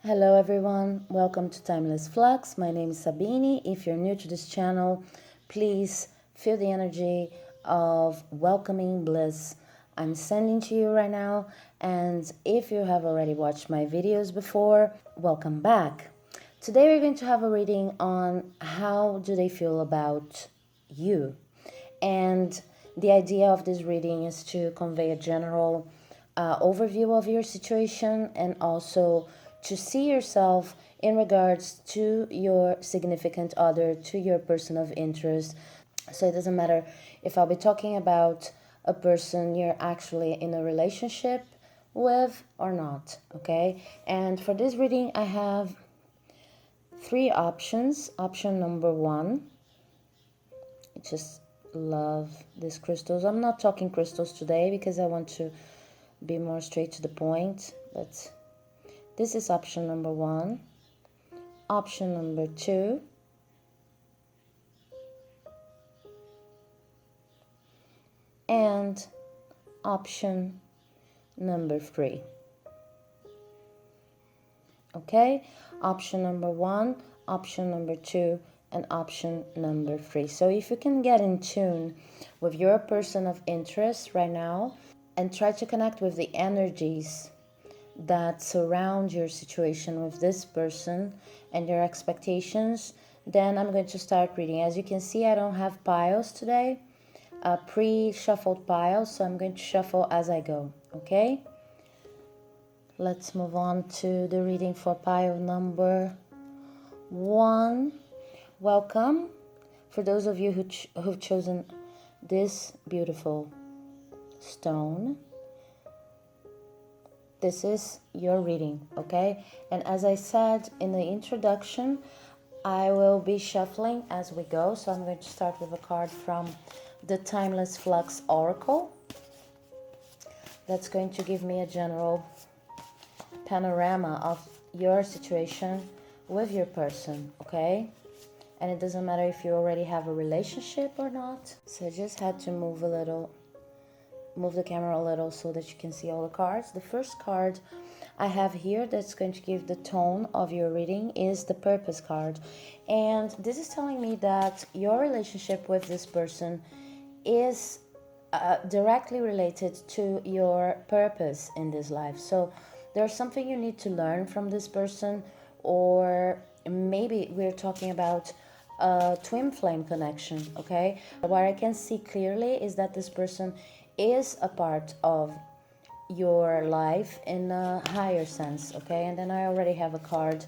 Hello everyone, welcome to Timeless Flux. My name is Sabini. If you're new to this channel, please feel the energy of welcoming bliss I'm sending to you right now. And if you have already watched my videos before, welcome back. Today we're going to have a reading on how do they feel about you. And the idea of this reading is to convey a general overview of your situation and also to see yourself in regards to your significant other, to your person of interest. So it doesn't matter if I'll be talking about a person you're actually in a relationship with or not, okay? And for this reading, I have three options. Option number one, I just love these crystals. I'm not talking crystals today because I want to be more straight to the point, but this is option number one. Option number two. And option number three. Okay? Option number one, option number two, and option number three. So if you can get in tune with your person of interest right now and try to connect with the energies that surround your situation with this person and your expectations, then I'm going to start reading. As you can see, I don't have piles today, pre-shuffled piles, so I'm going to shuffle as I go, okay? Let's move on to the reading for pile number one. Welcome. For those of you who've chosen this beautiful stone, this is your reading, okay? And as I said in the introduction, I will be shuffling as we go. So I'm going to start with a card from the Timeless Flux Oracle. That's going to give me a general panorama of your situation with your person, okay? And it doesn't matter if you already have a relationship or not. So I just had to move the camera a little so that you can see all the cards. The first card I have here that's going to give the tone of your reading is the Purpose card. And this is telling me that your relationship with this person is directly related to your purpose in this life. So there's something you need to learn from this person, or maybe we're talking about a twin flame connection, okay? What I can see clearly is that this person is a part of your life in a higher sense, okay? And then I already have a card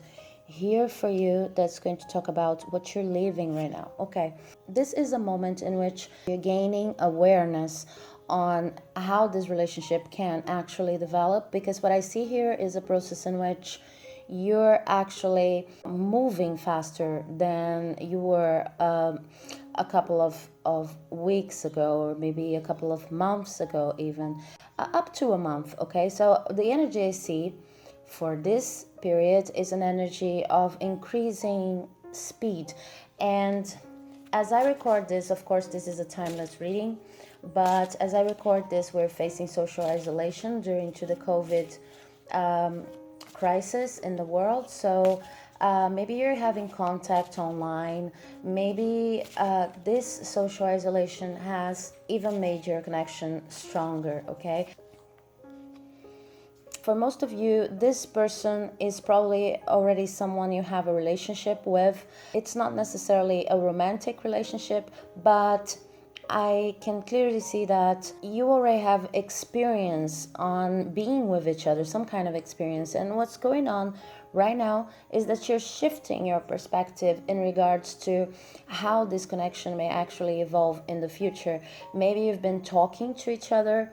here for you that's going to talk about what you're living right now. Okay, this is a moment in which you're gaining awareness on how this relationship can actually develop, because what I see here is a process in which you're actually moving faster than you were a couple of weeks ago, or maybe a couple of months ago, even up to a month, okay? So the energy I see for this period is an energy of increasing speed. And as I record this, of course, this is a timeless reading, but as I record this, we're facing social isolation due to the COVID crisis in the world. So maybe you're having contact online. Maybe this social isolation has even made your connection stronger, okay? For most of you, this person is probably already someone you have a relationship with. It's not necessarily a romantic relationship, but I can clearly see that you already have experience on being with each other, some kind of experience. And what's going on right now is that you're shifting your perspective in regards to how this connection may actually evolve in the future. Maybe you've been talking to each other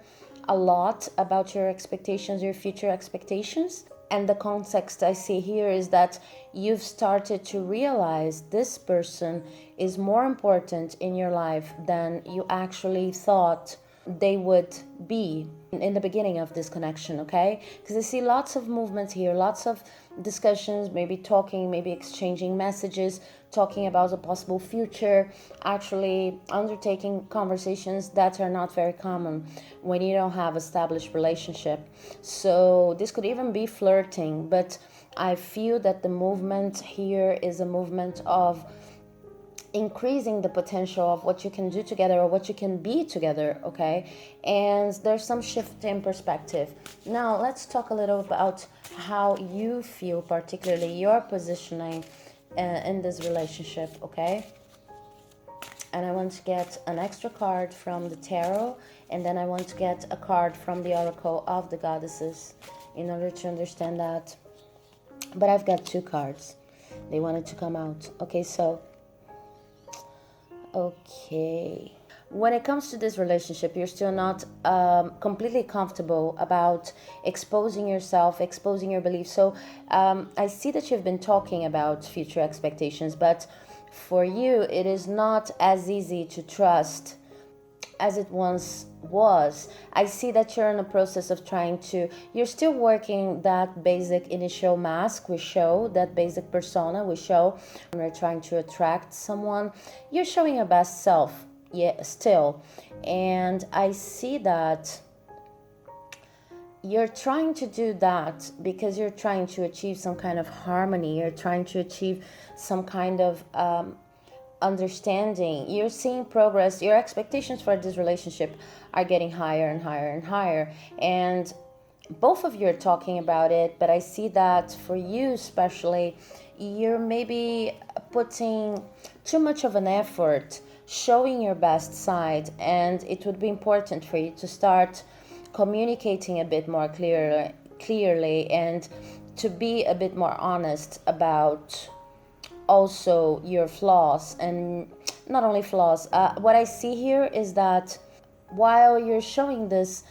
a lot about your expectations, your future expectations. And the context I see here is that you've started to realize this person is more important in your life than you actually thought they would be in the beginning of this connection, okay? Because I see lots of movement here, lots of discussions, maybe talking, maybe exchanging messages, talking about a possible future, actually undertaking conversations that are not very common when you don't have established relationship. So this could even be flirting, but I feel that the movement here is a movement of increasing the potential of what you can do together or what you can be together, okay? And there's some shift in perspective. Now let's talk a little about how you feel, particularly your positioning in this relationship, okay? And I want to get an extra card from the tarot, and then I want to get a card from the Oracle of the Goddesses in order to understand that. But I've got 2 cards. They wanted to come out. Okay, so okay. When it comes to this relationship, you're still not completely comfortable about exposing yourself, exposing your beliefs. So I see that you've been talking about future expectations, but for you, it is not as easy to trust as it once was. I see that you're in a process of you're still working that basic initial mask we show, that basic persona we show when we're trying to attract someone. You're showing your best self, yeah, still. And I see that you're trying to do that because you're trying to achieve some kind of harmony. You're trying to achieve some kind of understanding. You're seeing progress. Your expectations for this relationship are getting higher and higher and higher. And both of you are talking about it, but I see that for you especially, you're maybe putting too much of an effort showing your best side, and it would be important for you to start communicating a bit more clearly and to be a bit more honest about also your flaws. And not only flaws, what I see here is that while you're showing this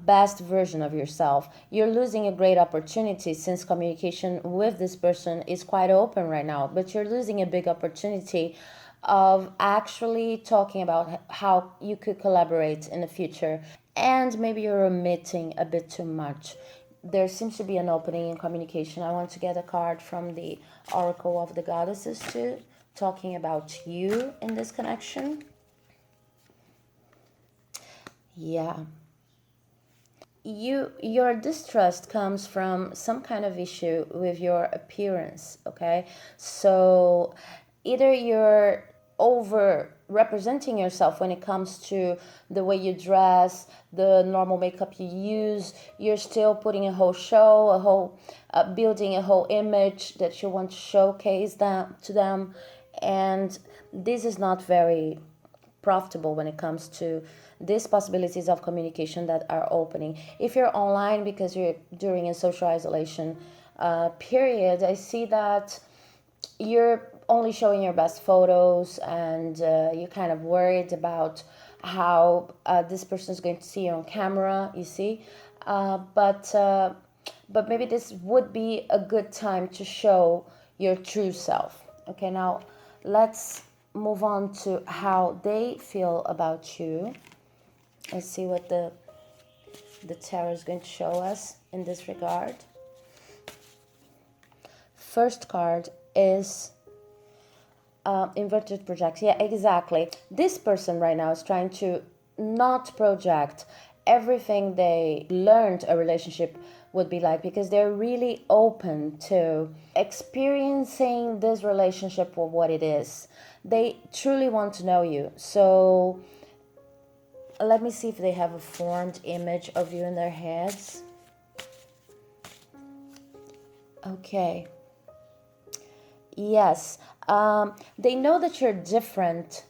best version of yourself, you're losing a great opportunity, since communication with this person is quite open right now, but you're losing a big opportunity of actually talking about how you could collaborate in the future. And maybe you're omitting a bit too much. There seems to be an opening in communication. I want to get a card from the Oracle of the Goddesses too, talking about you in this connection. Yeah. Your distrust comes from some kind of issue with your appearance, okay? So either you're over representing yourself when it comes to the way you dress, the normal makeup you use. You're still putting a whole show, building a whole image that you want to showcase to them, and this is not very profitable when it comes to these possibilities of communication that are opening. If you're online because you're during a social isolation period, I see that you're only showing your best photos, and you're kind of worried about how this person is going to see you on camera, you see. But maybe this would be a good time to show your true self. Okay, now let's move on to how they feel about you. Let's see what the tarot is going to show us in this regard. First card is inverted project. Yeah, exactly. This person right now is trying to not project everything they learned a relationship would be like, because they're really open to experiencing this relationship for what it is. They truly want to know you. So let me see if they have a formed image of you in their heads. Okay. Yes. They know that you're different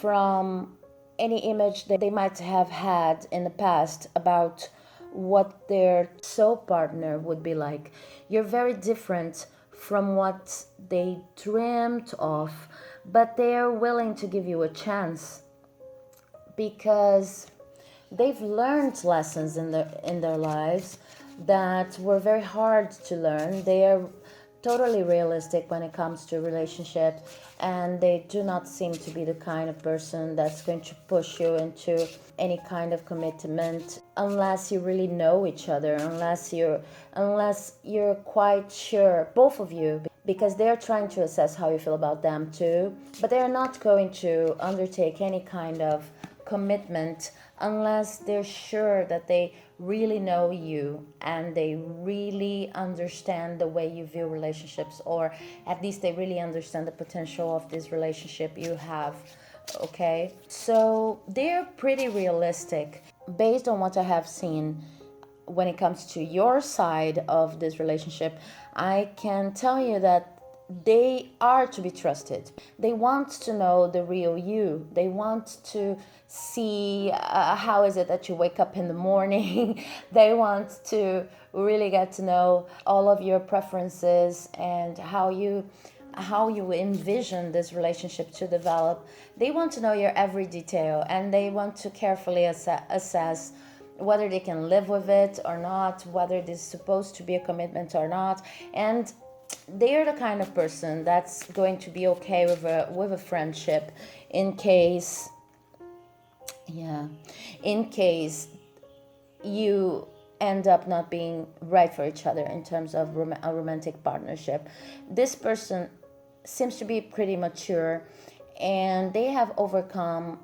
from any image that they might have had in the past about what their soul partner would be like. You're very different from what they dreamt of, but they are willing to give you a chance because they've learned lessons in their lives that were very hard to learn. They are totally realistic when it comes to relationship, and they do not seem to be the kind of person that's going to push you into any kind of commitment unless you really know each other, unless you're quite sure, both of you, because they're trying to assess how you feel about them too, but they're not going to undertake any kind of commitment unless they're sure that they really know you and they really understand the way you view relationships, or at least they really understand the potential of this relationship you have. Okay, so they're pretty realistic based on what I have seen. When it comes to your side of this relationship, I can tell you that they are to be trusted. They want to know the real you. They want to see how is it that you wake up in the morning. They want to really get to know all of your preferences and how you envision this relationship to develop. They want to know your every detail, and they want to carefully assess whether they can live with it or not, whether this is supposed to be a commitment or not. And they're the kind of person that's going to be okay with a friendship in case you end up not being right for each other in terms of a romantic partnership. This person seems to be pretty mature, and they have overcome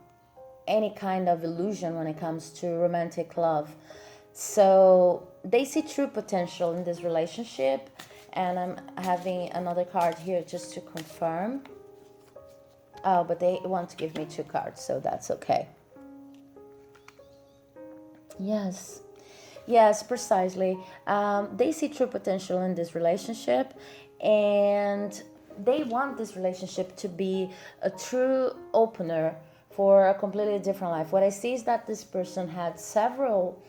any kind of illusion when it comes to romantic love. So they see true potential in this relationship, and I'm having another card here just to confirm. Oh, but they want to give me 2 cards, so that's okay. Yes, precisely. They see true potential in this relationship, and they want this relationship to be a true opener for a completely different life. What I see is that this person had several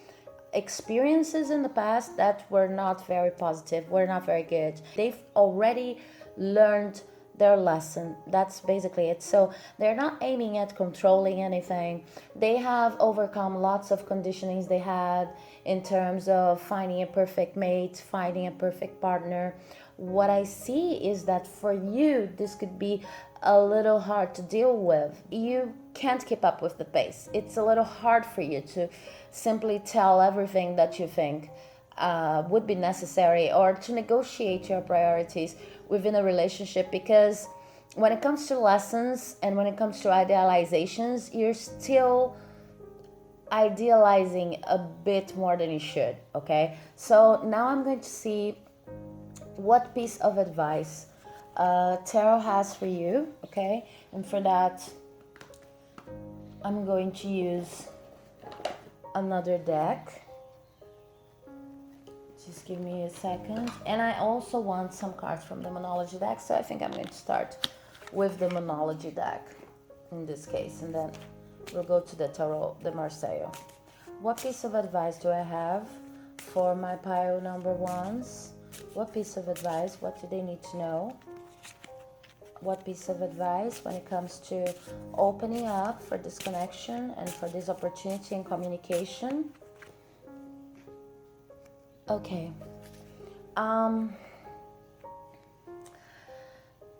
experiences in the past that were not very positive, were not very good. They've already learned their lesson. That's basically it. So they're not aiming at controlling anything. They have overcome lots of conditionings they had in terms of finding a perfect mate, finding a perfect partner. What I see is that for you, this could be a little hard to deal with. You can't keep up with the pace. It's a little hard for you to simply tell everything that you think would be necessary, or to negotiate your priorities within a relationship, because when it comes to lessons and when it comes to idealizations, you're still idealizing a bit more than you should. Okay, so now I'm going to see what piece of advice tarot has for you. Okay, and for that I'm going to use another deck. Just give me a second. And I also want some cards from the Monology deck, so I think I'm going to start with the Monology deck in this case, and then we'll go to the Tarot de Marseille. What piece of advice do I have for my pile number ones? What piece of advice? What do they need to know? What piece of advice when it comes to opening up for this connection and for this opportunity and communication? Okay. I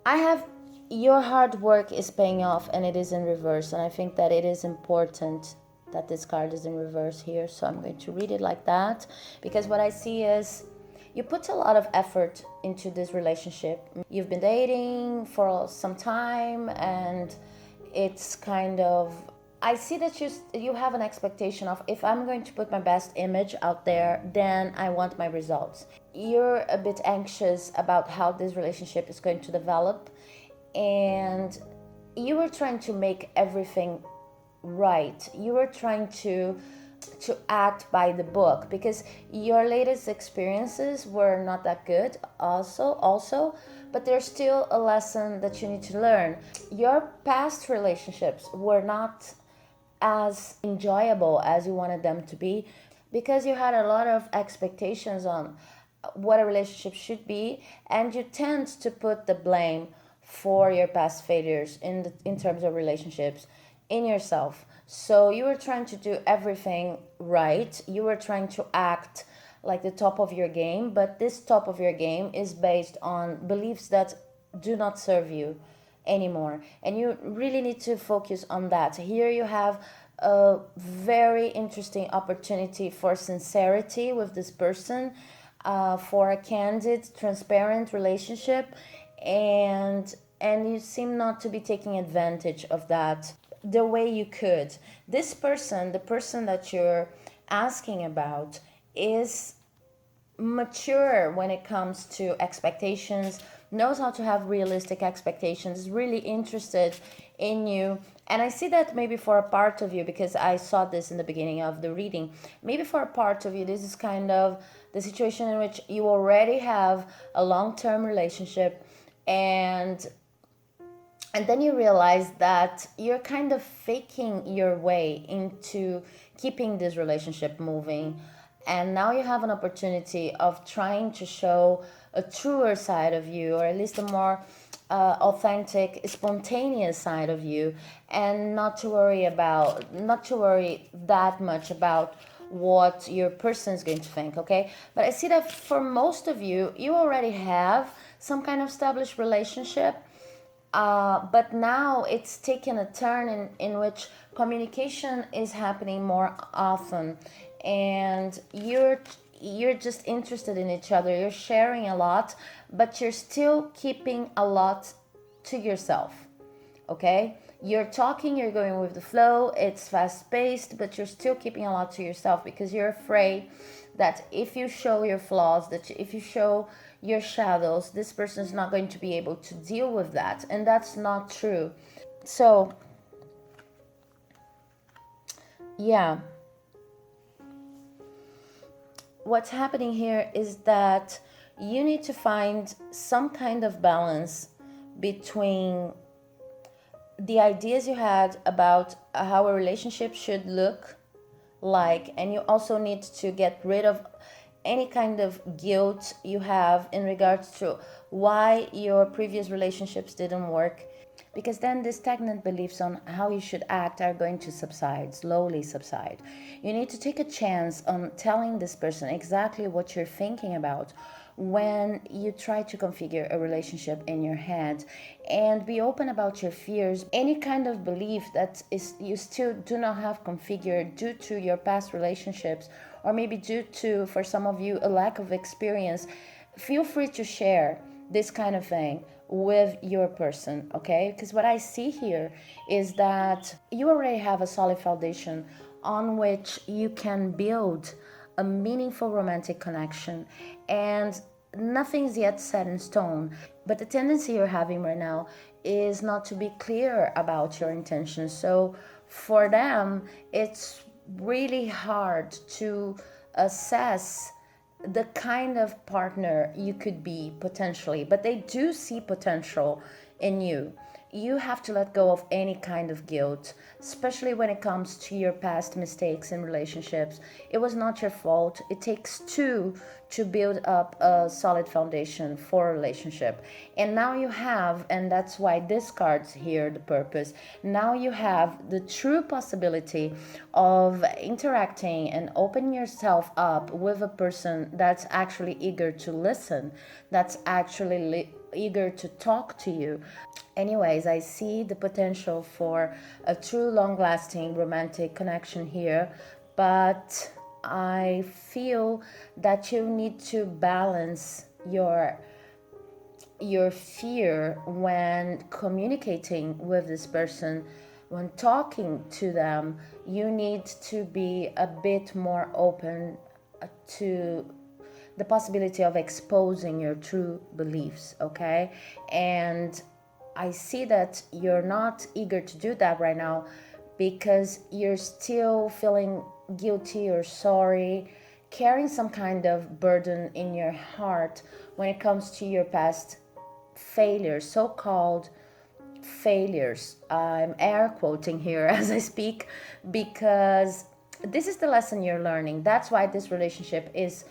have your hard work is paying off, and it is in reverse, and I think that it is important that this card is in reverse here, so I'm going to read it like that, because what I see is you put a lot of effort into this relationship. You've been dating for some time, and it's kind of, I see that you have an expectation of, if I'm going to put my best image out there, then I want my results. You're a bit anxious about how this relationship is going to develop, and you were trying to make everything right. You were trying to act by the book, because your latest experiences were not that good also, but there's still a lesson that you need to learn. Your past relationships were not as enjoyable as you wanted them to be, because you had a lot of expectations on what a relationship should be, and you tend to put the blame for your past failures in terms of relationships in yourself. So you were trying to do everything right. You were trying to act like the top of your game, but this top of your game is based on beliefs that do not serve you anymore, and you really need to focus on that. Here you have a very interesting opportunity for sincerity with this person, for a candid, transparent relationship, and you seem not to be taking advantage of that. the way you could. This person, the person that you're asking about, is mature when it comes to expectations, knows how to have realistic expectations, is really interested in you. And I see that maybe for a part of you, because I saw this in the beginning of the reading, maybe for a part of you, this is kind of the situation in which you already have a long-term relationship, and then you realize that you're kind of faking your way into keeping this relationship moving. And now you have an opportunity of trying to show a truer side of you, or at least a more authentic, spontaneous side of you, and not to worry that much about what your person is going to think, okay? But I see that for most of you, you already have some kind of established relationship, but now it's taken a turn in which communication is happening more often, and you're just interested in each other. You're sharing a lot, but you're still keeping a lot to yourself. Okay? You're talking, you're going with the flow, it's fast paced, but you're still keeping a lot to yourself because you're afraid that if you show your flaws, that if you show your shadows, this person is not going to be able to deal with that. And that's not true. So, yeah. What's happening here is that you need to find some kind of balance between the ideas you had about how a relationship should look like, and you also need to get rid of any kind of guilt you have in regards to why your previous relationships didn't work, because then the stagnant beliefs on how you should act are going to subside, slowly subside. You need to take a chance on telling this person exactly what you're thinking about when you try to configure a relationship in your head, and be open about your fears, any kind of belief that is you still do not have configured due to your past relationships, or maybe due to, for some of you, a lack of experience. Feel free to share this kind of thing with your person, okay? Because what I see here is that you already have a solid foundation on which you can build a meaningful romantic connection, and nothing's yet set in stone. But the tendency you're having right now is not to be clear about your intentions. So for them, it's really hard to assess the kind of partner you could be potentially, but they do see potential in you. You have to let go of any kind of guilt, especially when it comes to your past mistakes in relationships. It was not your fault. It takes two to build up a solid foundation for a relationship. And now you have, and that's why this card's here, the purpose. Now you have the true possibility of interacting and opening yourself up with a person that's actually eager to listen, that's actually eager to talk to you. Anyways, I see the potential for a true long-lasting romantic connection here, but I feel that you need to balance your fear when communicating with this person. When talking to them, you need to be a bit more open to the possibility of exposing your true beliefs, okay? And I see that you're not eager to do that right now because you're still feeling guilty or sorry, carrying some kind of burden in your heart when it comes to your past failures, so-called failures. I'm air quoting here as I speak, because this is the lesson you're learning. That's why this relationship is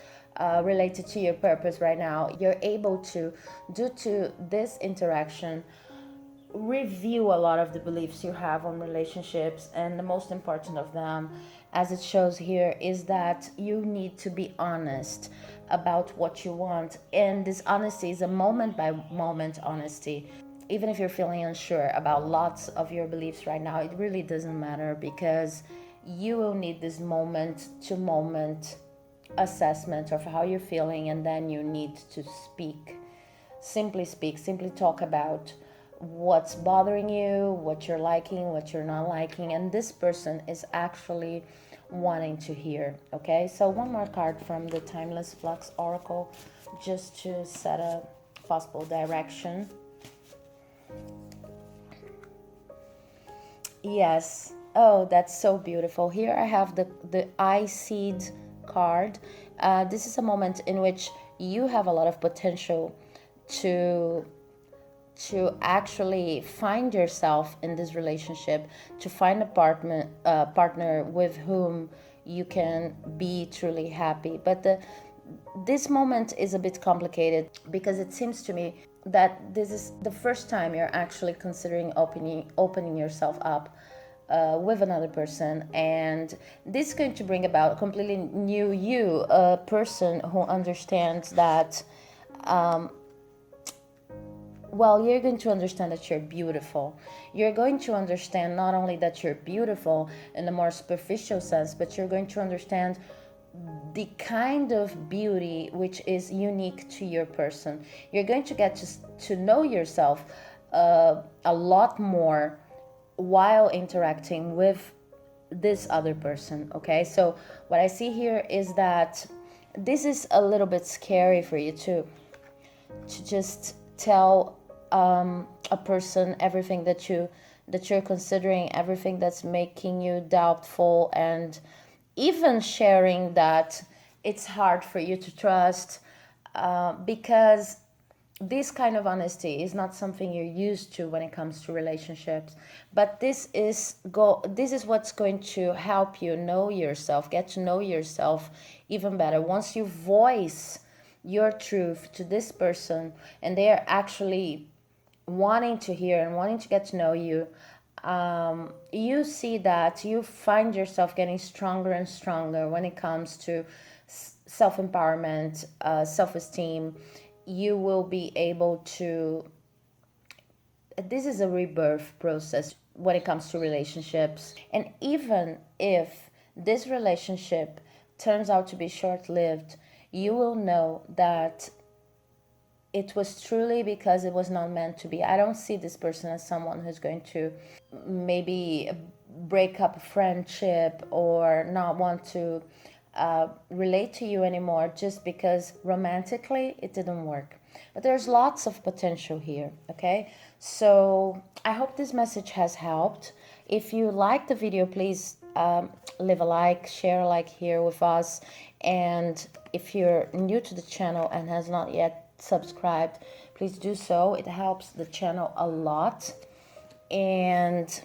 related to your purpose right now. You're able to, due to this interaction, review a lot of the beliefs you have on relationships, and the most important of them, as it shows here, is that you need to be honest about what you want. And this honesty is a moment by moment honesty. Even if you're feeling unsure about lots of your beliefs right now, it really doesn't matter, because you will need this moment to moment assessment of how you're feeling, and then you need to speak, simply talk about what's bothering you, what you're liking, what you're not liking, and this person is actually wanting to hear. Okay, so one more card from the Timeless Flux Oracle, just to set a possible direction. Yes. Oh, that's so beautiful. Here I have the I Seed card. This is a moment in which you have a lot of potential to actually find yourself in this relationship, to find a partner with whom you can be truly happy. But this moment is a bit complicated, because it seems to me that this is the first time you're actually considering opening yourself up with another person, and this is going to bring about a completely new you, a person who understands that, well, you're going to understand that you're beautiful. You're going to understand not only that you're beautiful in a more superficial sense, but you're going to understand the kind of beauty which is unique to your person. You're going to get to know yourself a lot more while interacting with this other person. Okay, so what I see here is that this is a little bit scary for you to just tell a person everything that you're considering, everything that's making you doubtful, and even sharing that it's hard for you to trust, because this kind of honesty is not something you're used to when it comes to relationships. But this is what's going to help you know yourself, get to know yourself even better. Once you voice your truth to this person, and they are actually wanting to hear and wanting to get to know you, you see that you find yourself getting stronger and stronger when it comes to self-empowerment, self-esteem. You will be able to, this is a rebirth process when it comes to relationships. And even if this relationship turns out to be short-lived, you will know that it was truly because it was not meant to be. I don't see this person as someone who's going to maybe break up a friendship or not want to relate to you anymore just because romantically it didn't work. But there's lots of potential here, okay? So I hope this message has helped. If you like the video, please leave a like, share a like here with us. And if you're new to the channel and has not yet subscribed, please do so. It helps the channel a lot. And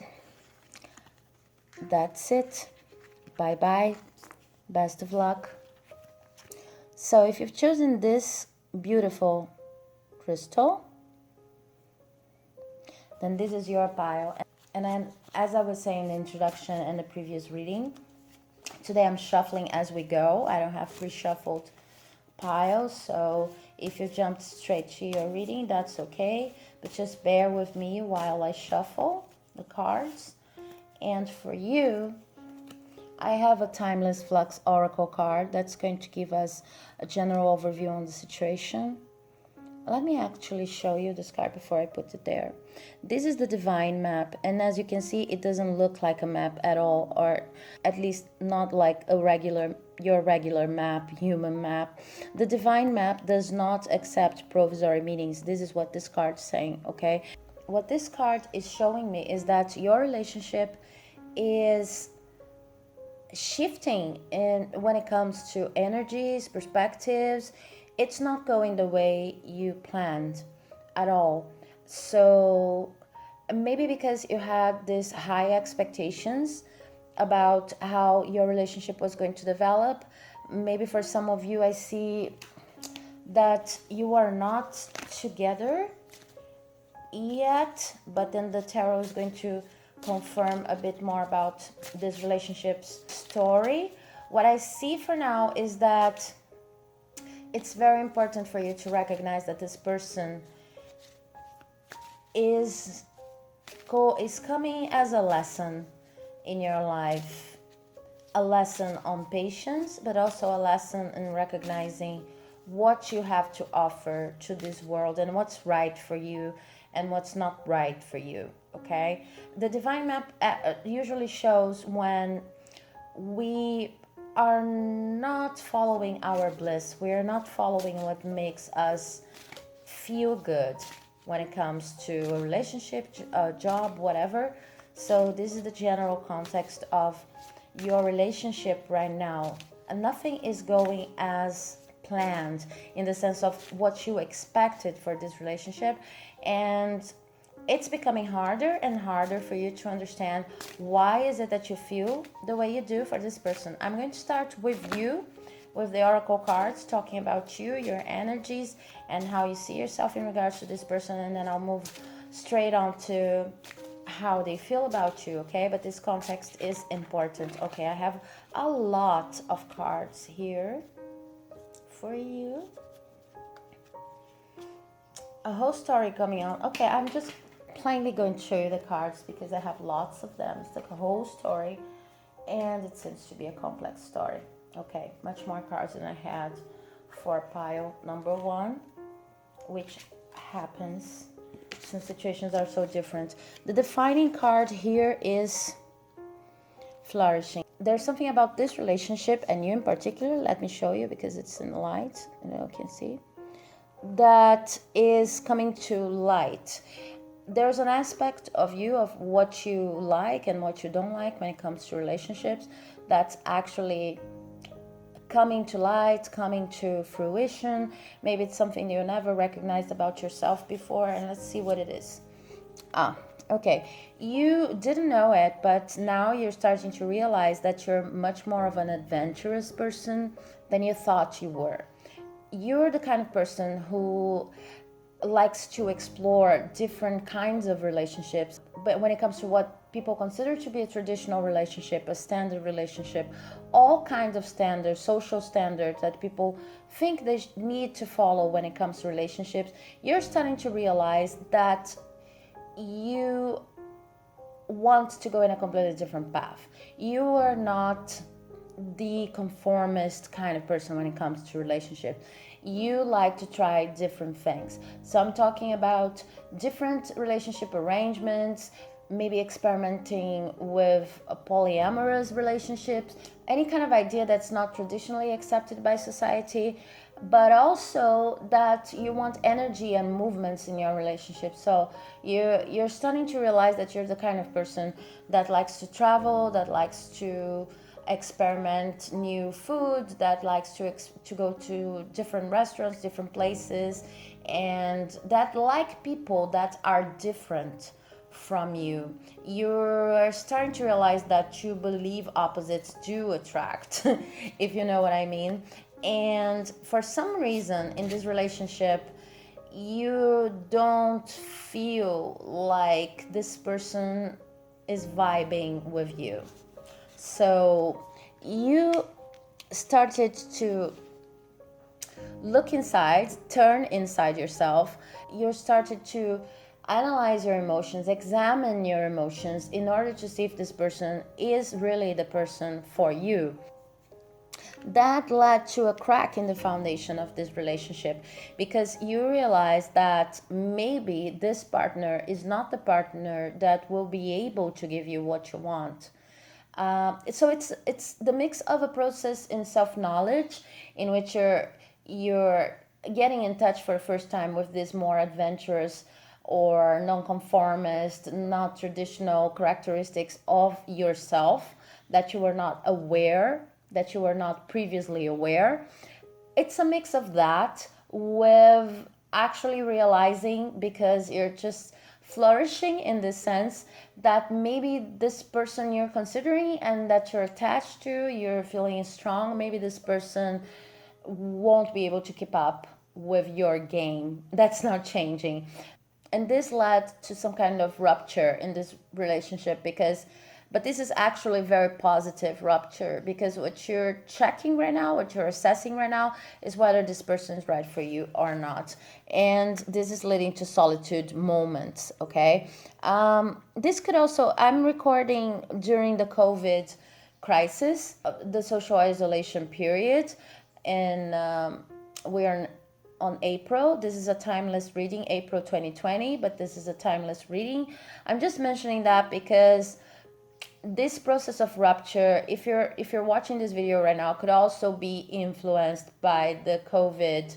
that's it. Bye bye. Best of luck. So if you've chosen this beautiful crystal, then this is your pile. And then, as I was saying in the introduction and the previous reading, today I'm shuffling as we go. I don't have pre-shuffled piles, so if you jumped straight to your reading, that's okay. But just bear with me while I shuffle the cards. And for you, I have a Timeless Flux Oracle card that's going to give us a general overview on the situation. Let me actually show you this card before I put it there. This is the Divine Map, and as you can see, it doesn't look like a map at all, or at least not like your regular map, human map. The Divine Map does not accept provisory meanings. This is what this card is saying, okay? What this card is showing me is that your relationship is shifting when it comes to energies, perspectives. It's not going the way you planned at all. So maybe because you had these high expectations about how your relationship was going to develop. Maybe for some of you, I see that you are not together yet, but then the tarot is going to confirm a bit more about this relationship's story. What I see for now is that it's very important for you to recognize that this person is coming as a lesson in your life, a lesson on patience, but also a lesson in recognizing what you have to offer to this world and what's right for you and what's not right for you. Okay, the divine map usually shows when we are not following our bliss, we are not following what makes us feel good when it comes to a relationship, a job, whatever. So this is the general context of your relationship right now. And nothing is going as planned in the sense of what you expected for this relationship. And it's becoming harder and harder for you to understand why is it that you feel the way you do for this person. I'm going to start with you, with the oracle cards, talking about you, your energies, and how you see yourself in regards to this person, and then I'll move straight on to how they feel about you. Okay, but this context is important. Okay, I have a lot of cards here for you, a whole story coming on. Okay, I'm just plainly going to show you the cards because I have lots of them. It's like a whole story, and it seems to be a complex story. Okay, much more cards than I had for pile number one, which happens since situations are so different. The defining card here is flourishing. There's something about this relationship and you in particular, let me show you because it's in light and you can see, that is coming to light. There's an aspect of you, of what you like and what you don't like when it comes to relationships, that's actually coming to light, coming to fruition. Maybe it's something you never recognized about yourself before, and let's see what it is. Okay, you didn't know it, but now you're starting to realize that you're much more of an adventurous person than you thought you were. You're the kind of person who likes to explore different kinds of relationships, but when it comes to what people consider to be a traditional relationship, a standard relationship, all kinds of standards, social standards that people think they need to follow when it comes to relationships, you're starting to realize that you want to go in a completely different path. You are not the conformist kind of person when it comes to relationship. You like to try different things. So I'm talking about different relationship arrangements, maybe experimenting with polyamorous relationships, any kind of idea that's not traditionally accepted by society, but also that you want energy and movements in your relationship. So you're starting to realize that you're the kind of person that likes to travel, that likes to experiment new food, that likes to go to different restaurants, different places, and that like people that are different from you. You're starting to realize that you believe opposites do attract, if you know what I mean. And for some reason in this relationship, you don't feel like this person is vibing with you. So you started to look inside, turn inside yourself. You started to analyze your emotions, examine your emotions in order to see if this person is really the person for you. That led to a crack in the foundation of this relationship because you realize that maybe this partner is not the partner that will be able to give you what you want. So it's the mix of a process in self-knowledge in which you're getting in touch for the first time with this more adventurous or non-conformist, not traditional characteristics of yourself that you were not aware, that you were not previously aware. It's a mix of that with actually realizing, because you're just flourishing in the sense that maybe this person you're considering and that you're attached to, you're feeling strong, maybe this person won't be able to keep up with your game. That's not changing. And this led to some kind of rupture in this relationship but this is actually a very positive rupture because what you're checking right now, what you're assessing right now is whether this person is right for you or not. And this is leading to solitude moments, okay? This could also, I'm recording during the COVID crisis, the social isolation period, and we are on April. This is a timeless reading, April 2020, but this is a timeless reading. I'm just mentioning that because this process of rupture, if you're watching this video right now, could also be influenced by the COVID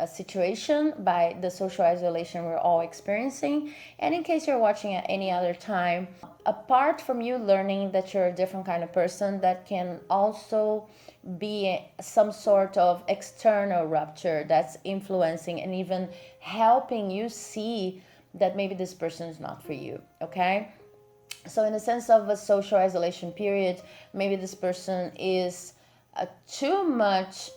situation, by the social isolation we're all experiencing. And in case you're watching at any other time, apart from you learning that you're a different kind of person, that can also be some sort of external rupture that's influencing and even helping you see that maybe this person is not for you. Okay, so in the sense of a social isolation period, maybe this person is too much,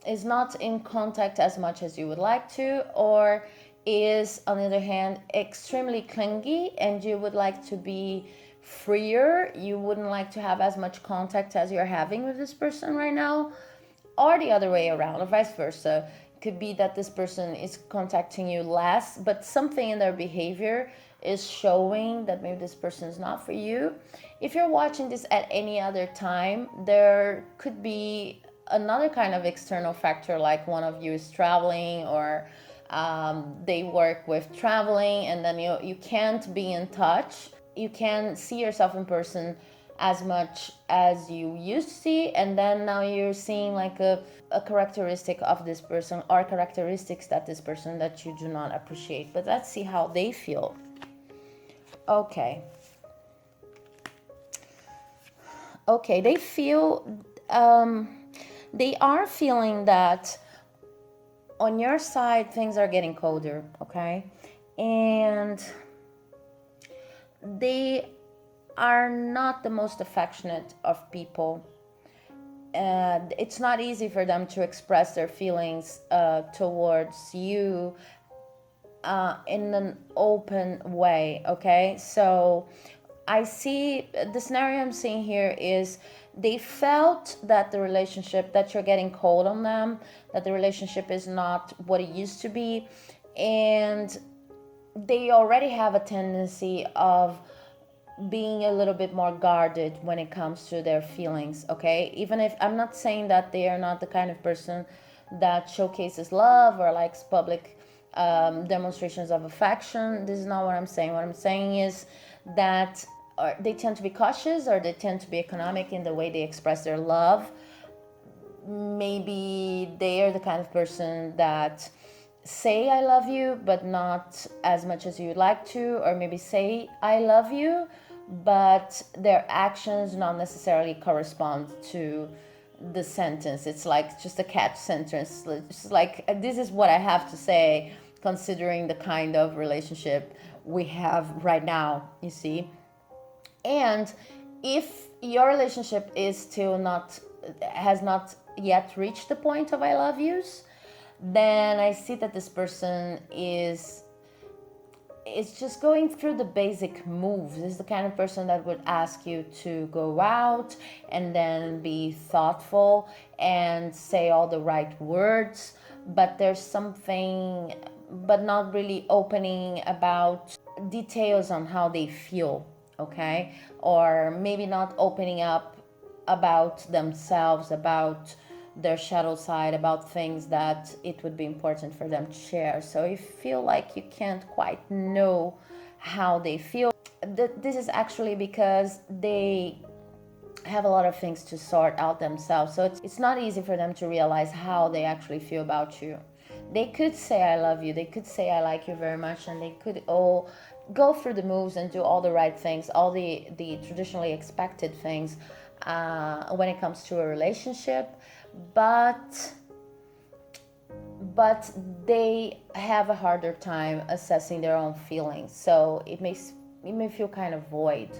is not in contact as much as you would like to, or is on the other hand extremely clingy and you would like to be freer. You wouldn't like to have as much contact as you're having with this person right now, or the other way around, or vice versa. It could be that this person is contacting you less, but something in their behavior is showing that maybe this person is not for you. If you're watching this at any other time, there could be another kind of external factor, like one of you is traveling, or they work with traveling, and then you can't be in touch. You can see yourself in person as much as you used to see, and then now you're seeing like a characteristic of this person, or characteristics that this person that you do not appreciate. But let's see how they feel. Okay, they feel they are feeling that on your side things are getting colder. Okay, and they are not the most affectionate of people. It's not easy for them to express their feelings towards you in an open way. Okay, so I see the scenario I'm seeing here is they felt that the relationship, that you're getting cold on them, that the relationship is not what it used to be, and they already have a tendency of being a little bit more guarded when it comes to their feelings. Okay, even if I'm not saying that they are not the kind of person that showcases love or likes public demonstrations of affection. This is not what I'm saying. What I'm saying is that they tend to be cautious, or they tend to be economic in the way they express their love. Maybe they are the kind of person that say I love you, but not as much as you'd like to, or maybe say I love you, but their actions not necessarily correspond to the sentence. It's like just a catch sentence. It's like, this is what I have to say considering the kind of relationship we have right now, you see. And if your relationship is still has not yet reached the point of I love yous, then I see that this person is just going through the basic moves. This is the kind of person that would ask you to go out and then be thoughtful and say all the right words, but there's something, but not really opening about details on how they feel. Okay, or maybe not opening up about themselves, about their shadow side, about things that it would be important for them to share. So you feel like you can't quite know how they feel. This is actually because they have a lot of things to sort out themselves. So it's not easy for them to realize how they actually feel about you. They could say I love you, they could say I like you very much, and they could all go through the moves and do all the right things, all the traditionally expected things when it comes to a relationship, but they have a harder time assessing their own feelings. So it may feel kind of void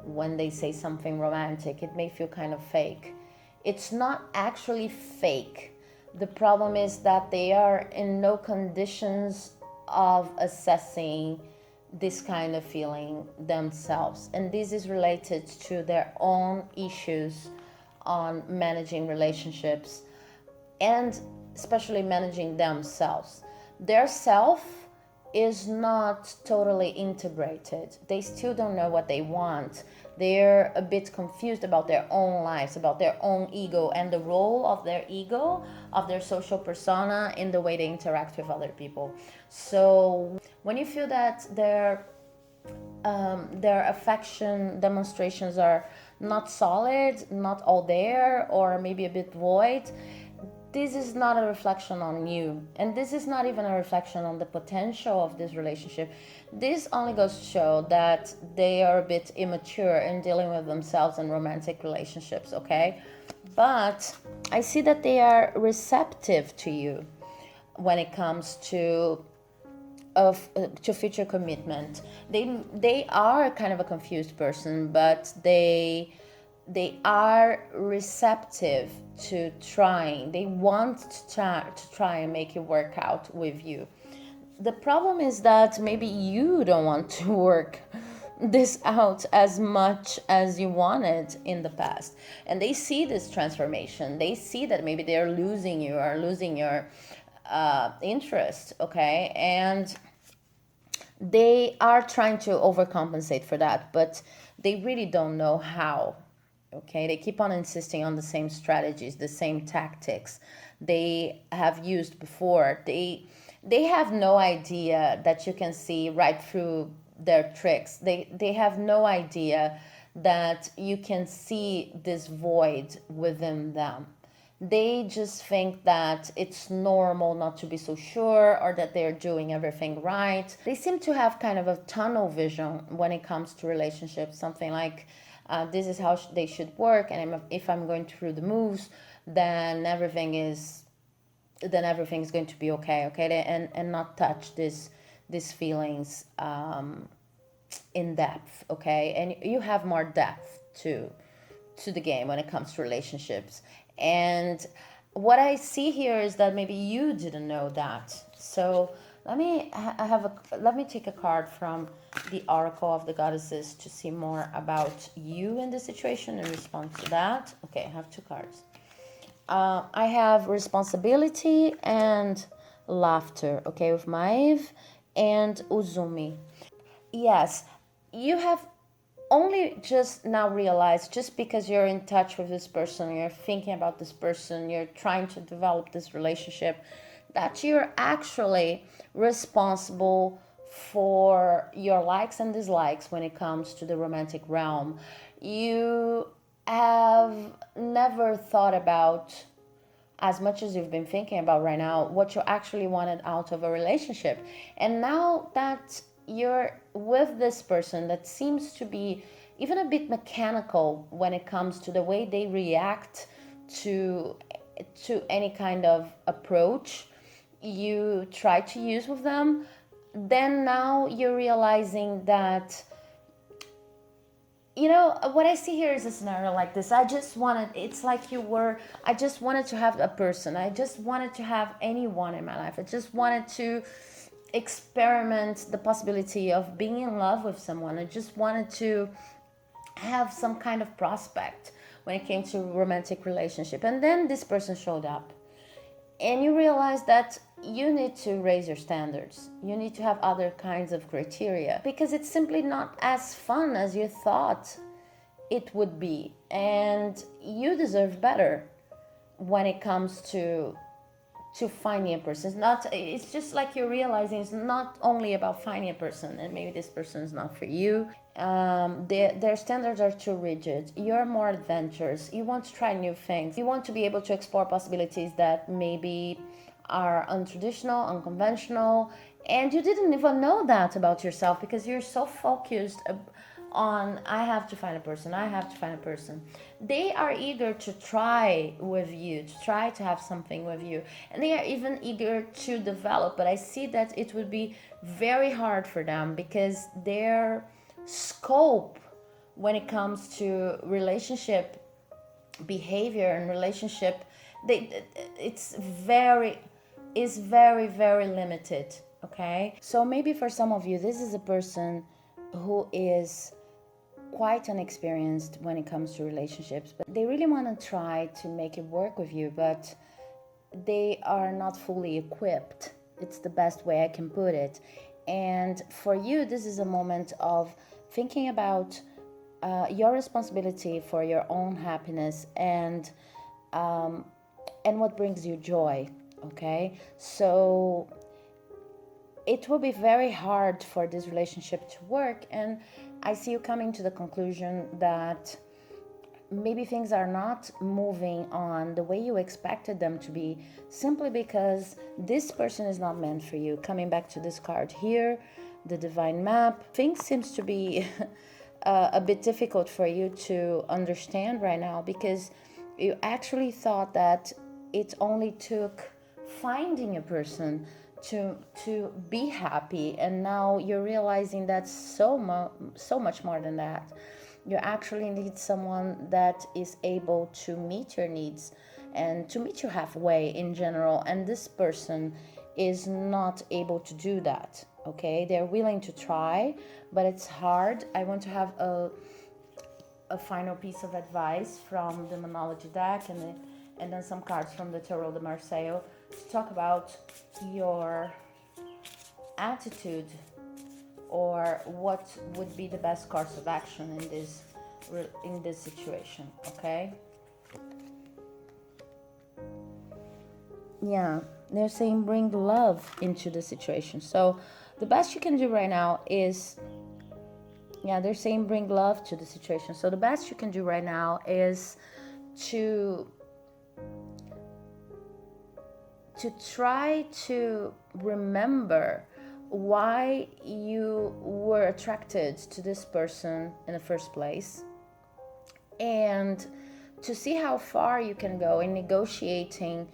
when they say something romantic. It may feel kind of fake. It's not actually fake. The problem is that they are in no conditions of assessing this kind of feeling themselves, and this is related to their own issues on managing relationships, and especially managing themselves. Their self is not totally integrated. They still don't know what they want. They're a bit confused about their own lives, about their own ego, and the role of their ego, of their social persona in the way they interact with other people. So when you feel that their affection demonstrations are not solid, not all there, or maybe a bit void, this is not a reflection on you, and this is not even a reflection on the potential of this relationship. This only goes to show that they are a bit immature in dealing with themselves in romantic relationships, okay? But I see that they are receptive to you when it comes to future commitment. They are kind of a confused person, but they are receptive to trying. They want to try and make it work out with you. The problem is that maybe you don't want to work this out as much as you wanted in the past, and they see this transformation. They see that maybe they're losing you or losing your interest, okay? And they are trying to overcompensate for that, but they really don't know how. Okay, they keep on insisting on the same strategies, the same tactics they have used before. They have no idea that you can see right through their tricks. They have no idea that you can see this void within them. They just think that it's normal not to be so sure, or that they're doing everything right. They seem to have kind of a tunnel vision when it comes to relationships, something like this is how they should work, and if I'm going through the moves, then everything's going to be okay, and not touch these feelings in depth, okay? And you have more depth to the game when it comes to relationships. And what I see here is that maybe you didn't know that. So let me take a card from the Oracle of the Goddesses to see more about you in the situation and respond to that. Okay, I have two cards. I have responsibility and laughter, okay, with Maeve and Uzumi. Yes, you have only just now realized, just because you're in touch with this person, you're thinking about this person, you're trying to develop this relationship, that you're actually responsible for your likes and dislikes when it comes to the romantic realm. You have never thought about, as much as you've been thinking about right now, what you actually wanted out of a relationship. And now that you're with this person that seems to be even a bit mechanical when it comes to the way they react to any kind of approach you try to use with them, then now you're realizing that, you know, what I see here is a scenario like this. I just wanted to have a person. I just wanted to have anyone in my life. I just wanted to experiment the possibility of being in love with someone. I just wanted to have some kind of prospect when it came to romantic relationship. And then this person showed up, and you realize that you need to raise your standards. You need to have other kinds of criteria, because it's simply not as fun as you thought it would be. And you deserve better when it comes to finding a person. It's just like you're realizing it's not only about finding a person, and maybe this person is not for you. Their standards are too rigid. You're more adventurous. You want to try new things. You want to be able to explore possibilities that maybe are untraditional, unconventional, and you didn't even know that about yourself, because you're so focused on, I have to find a person. They are eager to try with you, to try to have something with you, and they are even eager to develop. But I see that it would be very hard for them, because their scope when it comes to relationship behavior and relationship, it's very very limited. Okay, so maybe for some of you, this is a person who is quite inexperienced when it comes to relationships, but they really want to try to make it work with you, but they are not fully equipped. It's the best way I can put it. And for you, this is a moment of thinking about your responsibility for your own happiness and what brings you joy. Okay, so it will be very hard for this relationship to work, and I see you coming to the conclusion that maybe things are not moving on the way you expected them to be, simply because this person is not meant for you. Coming back to this card here, the divine map, things seems to be a bit difficult for you to understand right now, because you actually thought that it only took finding a person to be happy, and now you're realizing that's so much more than that. You actually need someone that is able to meet your needs and to meet you halfway in general, and this person is not able to do that. Okay, they're willing to try, but it's hard. I want to have a final piece of advice from the Monology deck, and then some cards from the Tarot de Marseille to talk about your attitude, or what would be the best course of action in this situation. Okay, yeah, they're saying bring love into the situation. So the best you can do right now is, yeah, they're saying bring love to the situation. So the best you can do right now is to try to remember why you were attracted to this person in the first place, and to see how far you can go in negotiating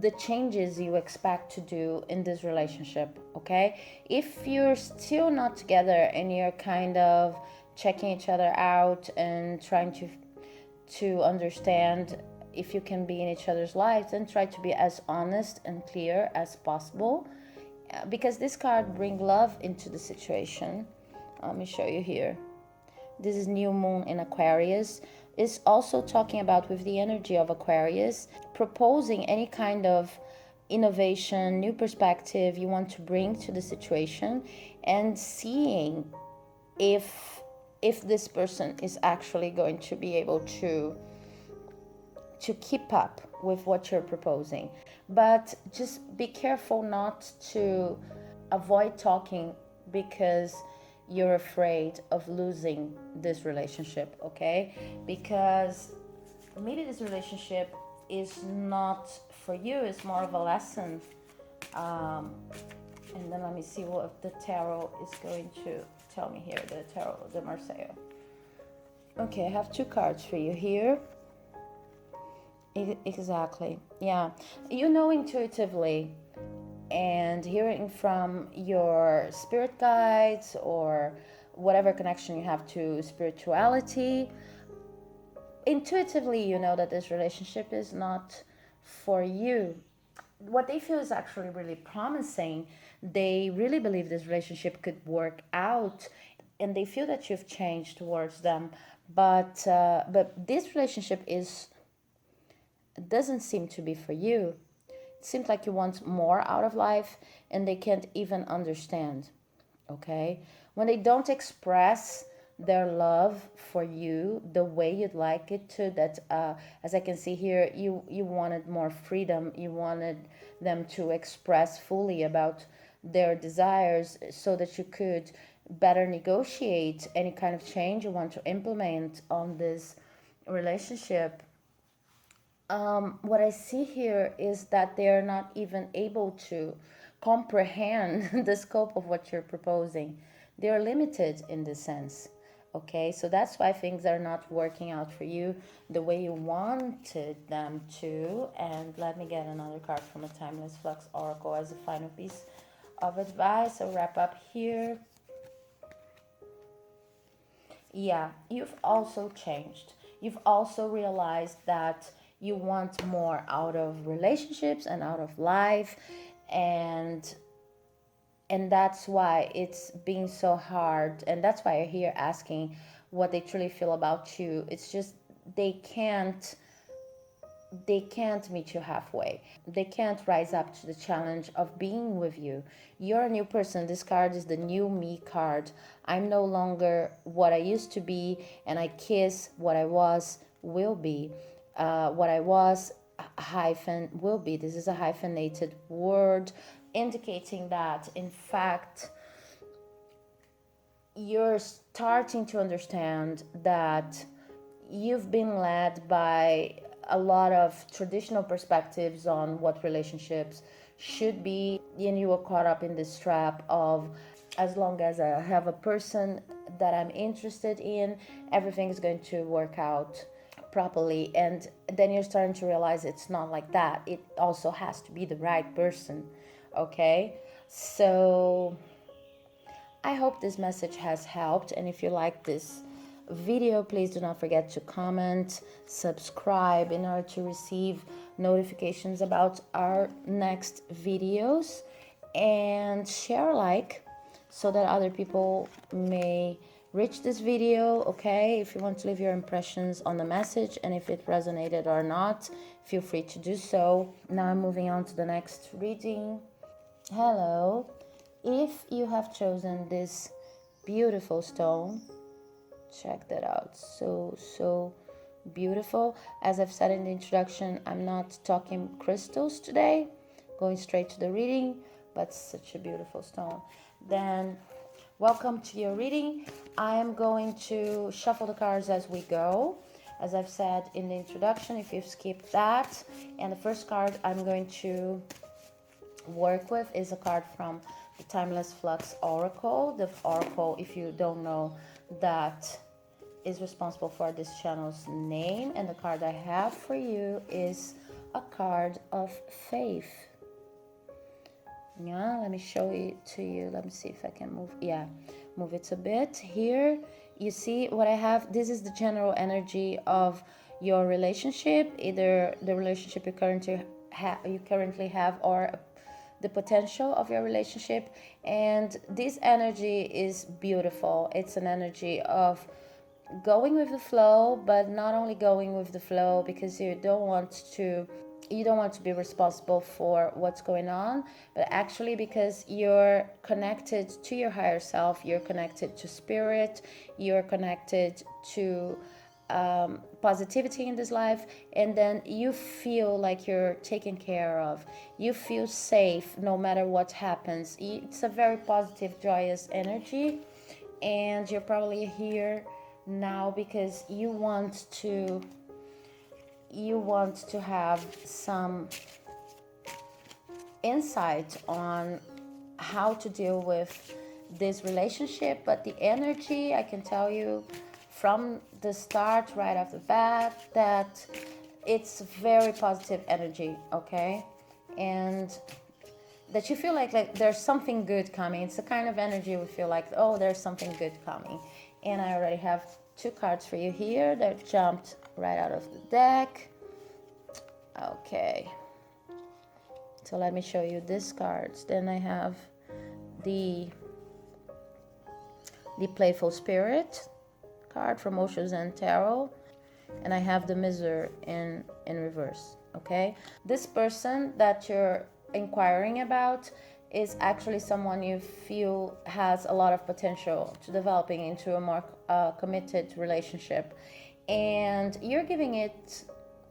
the changes you expect to do in this relationship. Okay, if you're still not together and you're kind of checking each other out and trying to understand if you can be in each other's lives, then try to be as honest and clear as possible, because this card bring love into the situation. Let me show you here. This is new moon in Aquarius. Is also talking about, with the energy of Aquarius, proposing any kind of innovation, new perspective you want to bring to the situation, and seeing if this person is actually going to be able to keep up with what you're proposing. But just be careful not to avoid talking, because you're afraid of losing this relationship. Okay, because maybe this relationship is not for you, it's more of a lesson. And then let me see what the tarot is going to tell me here, the Tarot de Marseille. Okay, I have two cards for you here. Exactly, yeah. You know intuitively, and hearing from your spirit guides or whatever connection you have to spirituality, intuitively you know that this relationship is not for you. What they feel is actually really promising. They really believe this relationship could work out, and they feel that you've changed towards them. But this relationship doesn't seem to be for you. It seems like you want more out of life, and they can't even understand. Okay, when they don't express their love for you the way you'd like it to, that as I can see here, you wanted more freedom, you wanted them to express fully about their desires so that you could better negotiate any kind of change you want to implement on this relationship. What I see here is that they're not even able to comprehend the scope of what you're proposing. They're limited in this sense. Okay, so that's why things are not working out for you the way you wanted them to. And let me get another card from the Timeless Flux Oracle as a final piece of advice. I'll wrap up here. Yeah, you've also changed. You've also realized that you want more out of relationships and out of life, and that's why it's been so hard, and that's why you're here asking what they truly feel about you. It's just they can't they can't meet you halfway. They can't rise up to the challenge of being with you. You're a new person. This card is the new me card. I'm no longer what I used to be, and I kiss what I was will be. What I was hyphen will be. This is a hyphenated word indicating that, in fact, you're starting to understand that you've been led by a lot of traditional perspectives on what relationships should be, and you were caught up in this trap of, as long as I have a person that I'm interested in, everything is going to work out properly. And then you're starting to realize it's not like that. It also has to be the right person. Okay, so I hope this message has helped, and if you like this video, please do not forget to comment, subscribe in order to receive notifications about our next videos, and share, like, so that other people may reach this video. Okay, if you want to leave your impressions on the message and if it resonated or not, feel free to do so. Now I'm moving on to the next reading. Hello, if you have chosen this beautiful stone, check that out. So beautiful. As I've said in the introduction, I'm not talking crystals today, going straight to the reading, but such a beautiful stone. Then welcome to your reading. I am going to shuffle the cards as we go, as I've said in the introduction, if you've skipped that. And the first card I'm going to work with is a card from the Timeless Flux Oracle. The Oracle, if you don't know, that is responsible for this channel's name. And the card I have for you is a card of faith. Yeah, let me show it to you. Let me see if I can move. Yeah, move it a bit. Here, you see what I have? This is the general energy of your relationship, either the relationship you currently have, or the potential of your relationship. And this energy is beautiful. It's an energy of going with the flow, but not only going with the flow because you don't want to be responsible for what's going on, but actually because you're connected to your higher self, you're connected to spirit, you're connected to positivity in this life, and then you feel like you're taken care of. You feel safe no matter what happens. It's a very positive, joyous energy, and you're probably here now because you want to have some insight on how to deal with this relationship. But the energy, I can tell you from the start, right off the bat, that it's very positive energy, okay? And that you feel like there's something good coming. It's the kind of energy we feel like, oh, there's something good coming. And I already have two cards for you here that jumped right out of the deck. Okay, so let me show you these cards. Then I have the Playful Spirit card from Osho Zen Tarot, and I have the Miser in reverse. Okay, this person that you're inquiring about is actually someone you feel has a lot of potential to developing into a more committed relationship, and you're giving it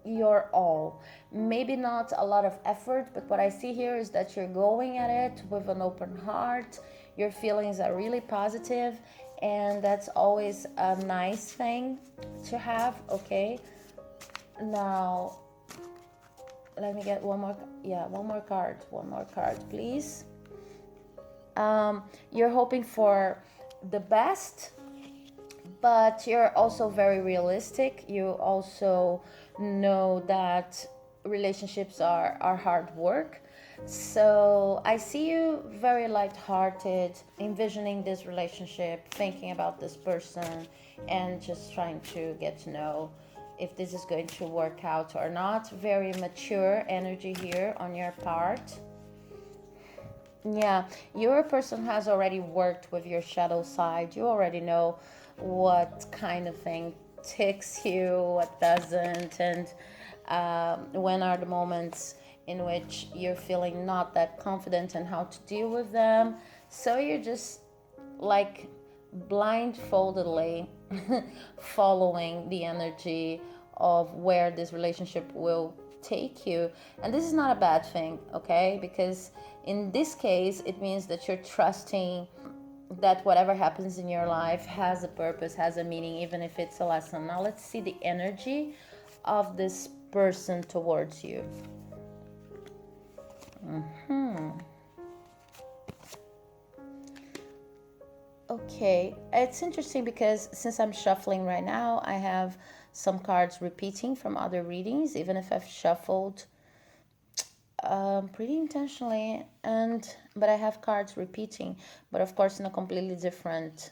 your all. Maybe not a lot of effort, but what I see here is that you're going at it with an open heart. Your feelings are really positive, and that's always a nice thing to have. Okay, now let me get one more card, please. You're hoping for the best, but you're also very realistic. You also know that relationships are hard work. So I see you very lighthearted, envisioning this relationship, thinking about this person, and just trying to get to know if this is going to work out or not. Very mature energy here on your part. Yeah, your person has already worked with your shadow side. You already know what kind of thing ticks you, what doesn't, and When are the moments in which you're feeling not that confident and how to deal with them. So you're just like blindfoldedly following the energy of where this relationship will take you. And this is not a bad thing, okay? Because in this case, it means that you're trusting that whatever happens in your life has a purpose, has a meaning, even if it's a lesson. Now let's see the energy of this person towards you. Okay, it's interesting because since I'm shuffling right now, I have some cards repeating from other readings, even if I've shuffled pretty intentionally, but I have cards repeating, but of course in a completely different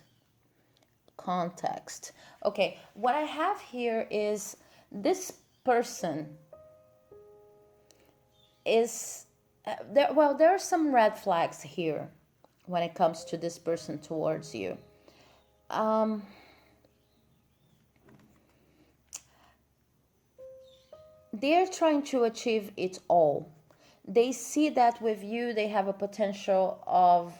context. Okay, what I have here is this person is there. Well, there are some red flags here when it comes to this person towards you. They're trying to achieve it all. They see that with you they have a potential of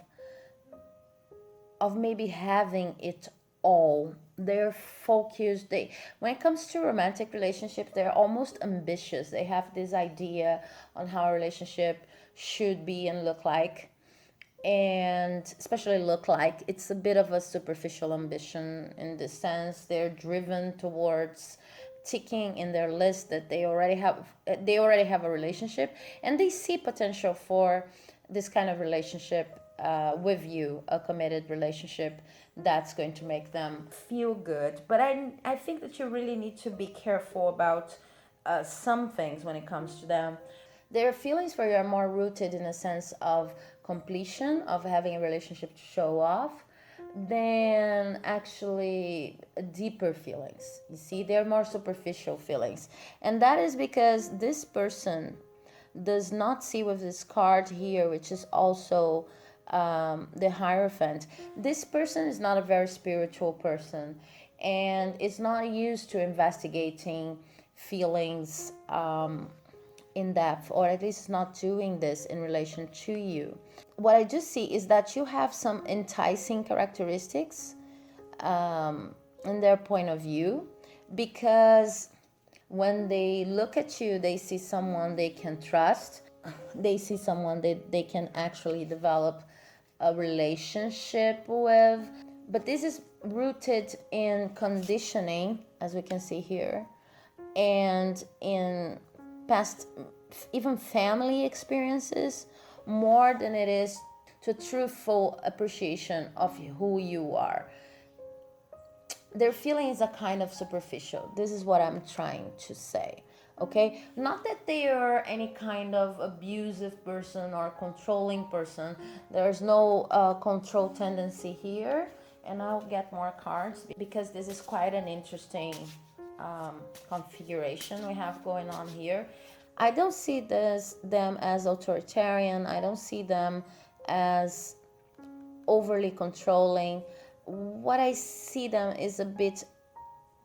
maybe having it all. They're focused. When it comes to romantic relationships, they're almost ambitious. They have this idea on how a relationship should be and look like, and especially look like. It's a bit of a superficial ambition in this sense. They're driven towards ticking in their list that they already have a relationship, and they see potential for this kind of relationship with you, a committed relationship that's going to make them feel good. But I think that you really need to be careful about some things when it comes to them. Their feelings for you are more rooted in a sense of completion, of having a relationship to show off, than actually deeper feelings. You see, they're more superficial feelings. And that is because this person does not see with this card here, which is also the Hierophant. This person is not a very spiritual person and is not used to investigating feelings in depth, or at least not doing this in relation to you. What I just see is that you have some enticing characteristics in their point of view, because when they look at you, they see someone they can trust. They see someone that they can actually develop a relationship with. But this is rooted in conditioning, as we can see here, and in past, even family experiences, more than it is to truthful appreciation of who you are. Their feelings are kind of superficial. This is what I'm trying to say. Okay, not that they are any kind of abusive person or controlling person. There's no control tendency here, and I'll get more cards because this is quite an interesting configuration we have going on here. I don't see them as authoritarian. I don't see them as overly controlling. What I see them is a bit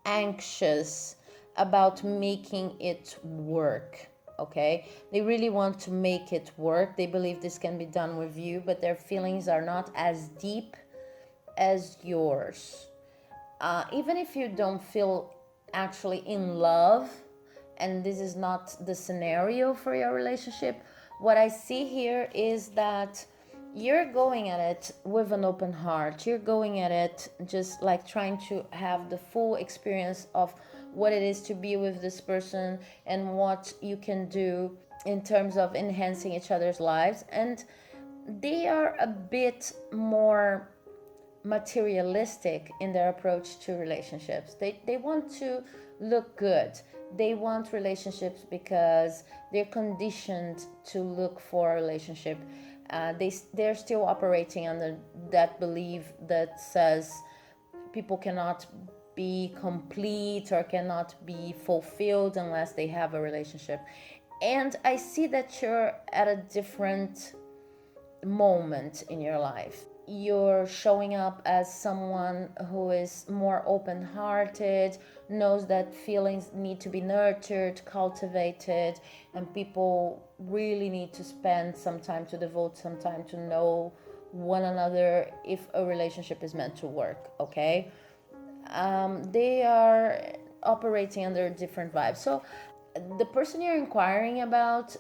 anxious about making it work. Okay, they really want to make it work. They believe this can be done with you, but their feelings are not as deep as yours. Even if you don't feel actually in love, and this is not the scenario for your relationship, what I see here is that you're going at it with an open heart. You're going at it just like trying to have the full experience of what it is to be with this person and what you can do in terms of enhancing each other's lives. And they are a bit more materialistic in their approach to relationships. They want to look good. They want relationships because they're conditioned to look for a relationship. They're still operating under that belief that says people cannot be complete or cannot be fulfilled unless they have a relationship. And I see that you're at a different moment in your life. you're showing up as someone who is more open-hearted, knows that feelings need to be nurtured, cultivated, and people really need to spend some time to devote some time to know one another if a relationship is meant to work, okay? They are operating under different vibes. So the person you're inquiring about,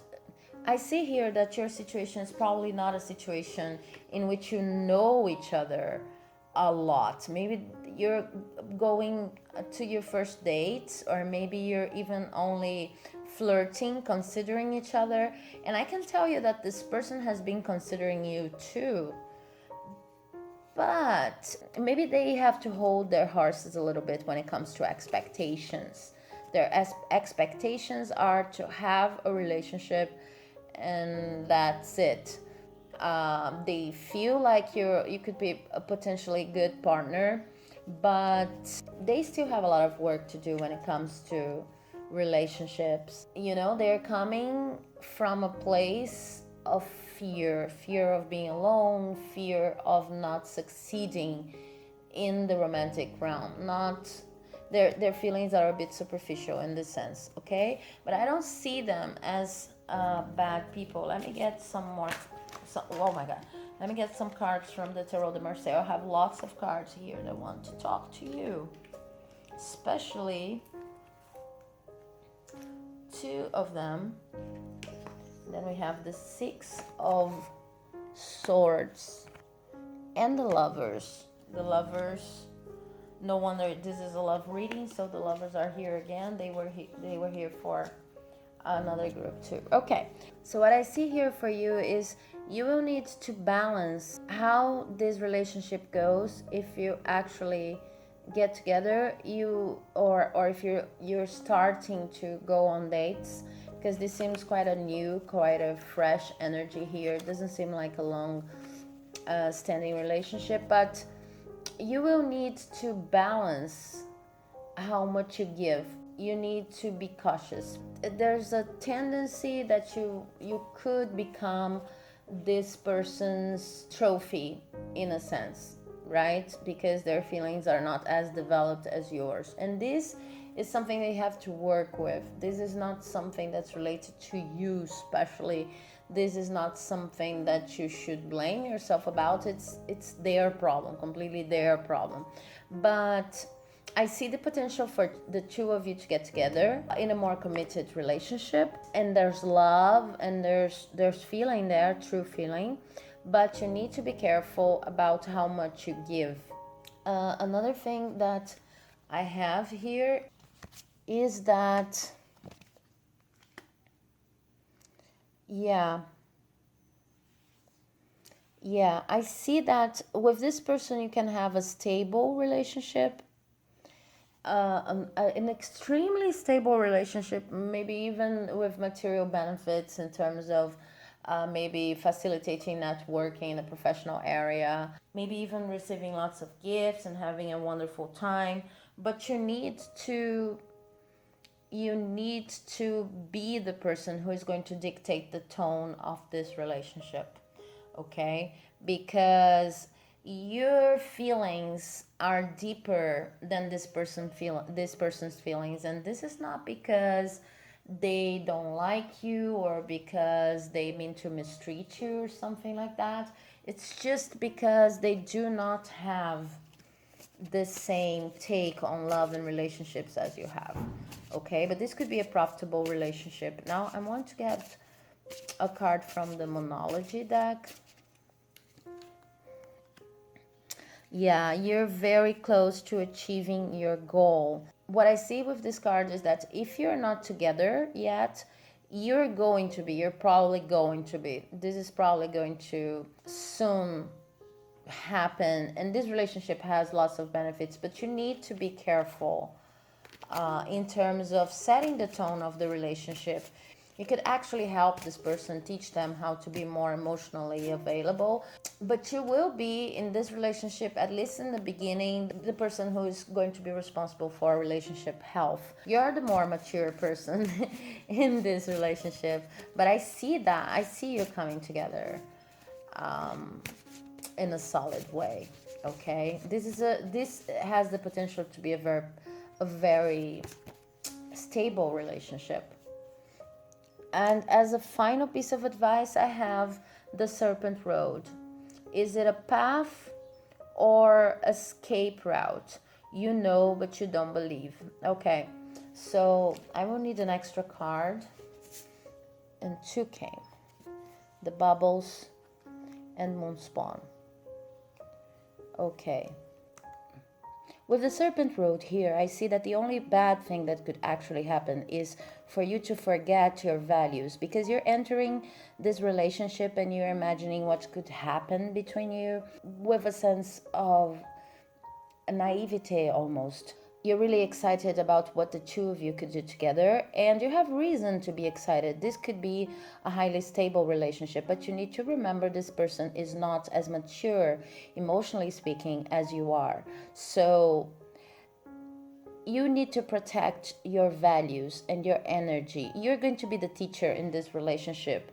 I see here that your situation is probably not a situation in which you know each other a lot. Maybe you're going to your first dates, or maybe you're even only flirting, considering each other. And I can tell you that this person has been considering you too. But maybe they have to hold their horses a little bit when it comes to expectations. Their expectations are to have a relationship, and that's it. They feel like you could be a potentially good partner, but they still have a lot of work to do when it comes to relationships. You know, they're coming from a place of fear of being alone, fear of not succeeding in the romantic realm. Not their feelings are a bit superficial in this sense, okay? But I don't see them as bad people. Let me get some more. Oh my god. Let me get some cards from the Tarot de Marseille. I have lots of cards here that want to talk to you, especially two of them. Then we have the Six of Swords and the Lovers. The Lovers, no wonder this is a love reading, so the Lovers are here again. They were here for another group too. Okay, so what I see here for you is you will need to balance how this relationship goes if you actually get together, or if you're starting to go on dates, because this seems quite a fresh energy here. It doesn't seem like a long standing relationship, but you will need to balance how much you give. You need to be cautious. There's a tendency that you could become this person's trophy in a sense, right? Because their feelings are not as developed as yours. And this is something they have to work with. This is not something that's related to you especially. This is not something that you should blame yourself about. It's their problem, completely their problem. But I see the potential for the two of you to get together in a more committed relationship, and there's love and there's feeling there, true feeling, but you need to be careful about how much you give. Another thing that I have here is that, yeah, I see that with this person you can have a stable relationship, an extremely stable relationship, maybe even with material benefits in terms of maybe facilitating networking in the professional area, maybe even receiving lots of gifts and having a wonderful time. But you need to be the person who is going to dictate the tone of this relationship, okay? Because your feelings are deeper than this person's feelings, and this is not because they don't like you or because they mean to mistreat you or something like that. It's just because they do not have the same take on love and relationships as you have, okay? But this could be a profitable relationship. Now I want to get a card from the Monology deck. Yeah, you're very close to achieving your goal. What I see with this card is that if you're not together yet, you're probably going to be. This is probably going to soon happen, and this relationship has lots of benefits, but you need to be careful in terms of setting the tone of the relationship. You could actually help this person, teach them how to be more emotionally available, but you will be in this relationship, at least in the beginning, the person who is going to be responsible for relationship health. You're the more mature person in this relationship, but I see you coming together. in a solid way. Okay, this has the potential to be a very stable relationship. And as a final piece of advice, I have the serpent road. Is it a path or escape route? You know, but you don't believe. Okay, so I will need an extra card, and two came. The bubbles and moon spawn. Okay. With the serpent road here, I see that the only bad thing that could actually happen is for you to forget your values, because you're entering this relationship and you're imagining what could happen between you with a sense of naivete almost. You're really excited about what the two of you could do together, and you have reason to be excited. This could be a highly stable relationship, but you need to remember this person is not as mature, emotionally speaking, as you are. So you need to protect your values and your energy. You're going to be the teacher in this relationship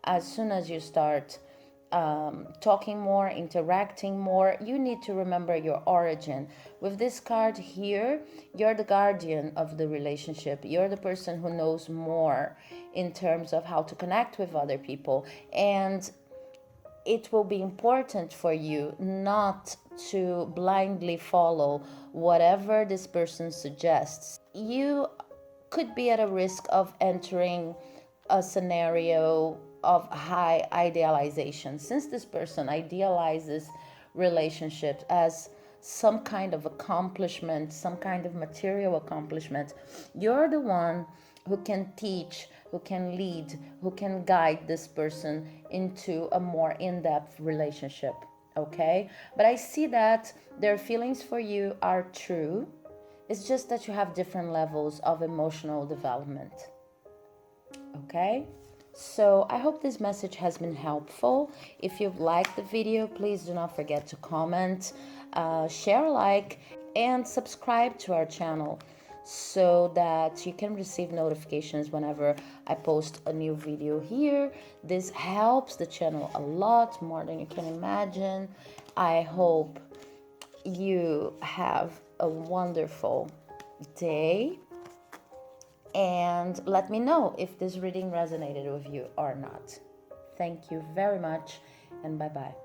as soon as you start talking more, interacting more. You need to remember your origin. With this card here, you're the guardian of the relationship. You're the person who knows more in terms of how to connect with other people. And it will be important for you not to blindly follow whatever this person suggests. You could be at a risk of entering a scenario of high idealization, since this person idealizes relationships as some kind of accomplishment, some kind of material accomplishment. You're the one who can teach, who can lead, who can guide this person into a more in-depth relationship. Okay, but I see that their feelings for you are true. It's just that you have different levels of emotional development. Okay, so I hope this message has been helpful. If you've liked the video, please do not forget to comment, share, like, and subscribe to our channel so that you can receive notifications whenever I post a new video here. This helps the channel a lot, more than you can imagine. I hope you have a wonderful day, and let me know if this reading resonated with you or not. Thank you very much, and bye-bye.